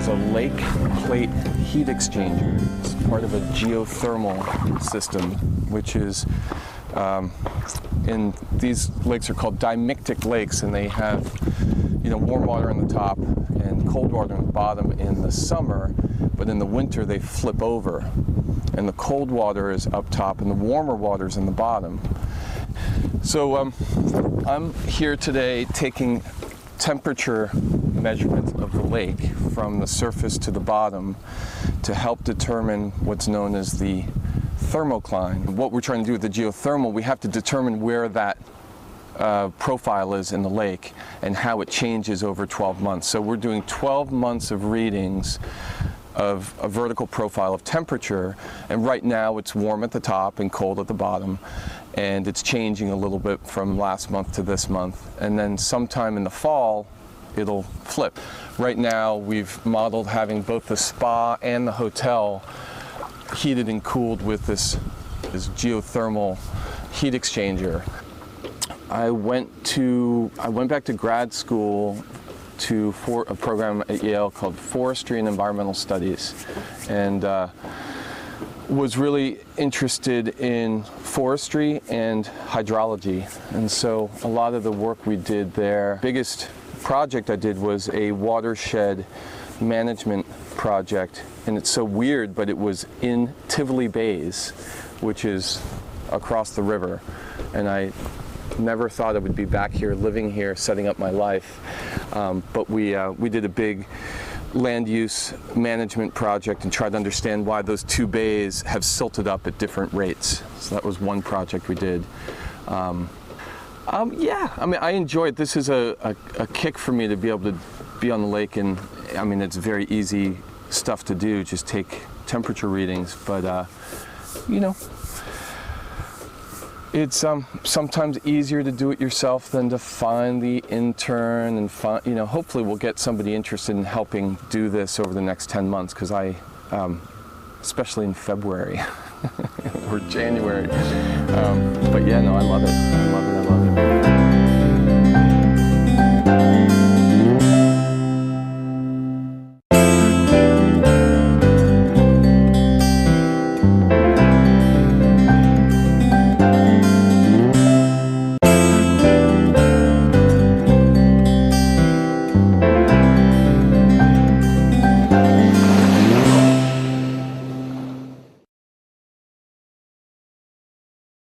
is a lake plate heat exchanger. It's part of a geothermal system, which is, these lakes are called dimictic lakes, and they have, warm water on the top and cold water on the bottom in the summer, but in the winter they flip over. And the cold water is up top and the warmer water is in the bottom. So I'm here today taking temperature measurements of the lake from the surface to the bottom to help determine what's known as the thermocline. What we're trying to do with the geothermal, we have to determine where that profile is in the lake and how it changes over 12 months. So we're doing 12 months of readings of a vertical profile of temperature, and right now it's warm at the top and cold at the bottom, and it's changing a little bit from last month to this month, and then sometime in the fall it'll flip. Right now we've modeled having both the spa and the hotel heated and cooled with this geothermal heat exchanger. I went back to grad school for a program at Yale called Forestry and Environmental Studies, and was really interested in forestry and hydrology. And so a lot of the work we did there, biggest project I did was a watershed management project, and it's so weird, but it was in Tivoli Bays, which is across the river, and I never thought I would be back here, living here, setting up my life. But we did a big land use management project and tried to understand why those two bays have silted up at different rates. So that was one project we did. Yeah, I enjoy it. This is a kick for me to be able to be on the lake, and it's very easy stuff to do, just take temperature readings, but it's sometimes easier to do it yourself than to find the intern and hopefully we'll get somebody interested in helping do this over the next 10 months, because especially in February or January. But yeah, no, I love it. I love it.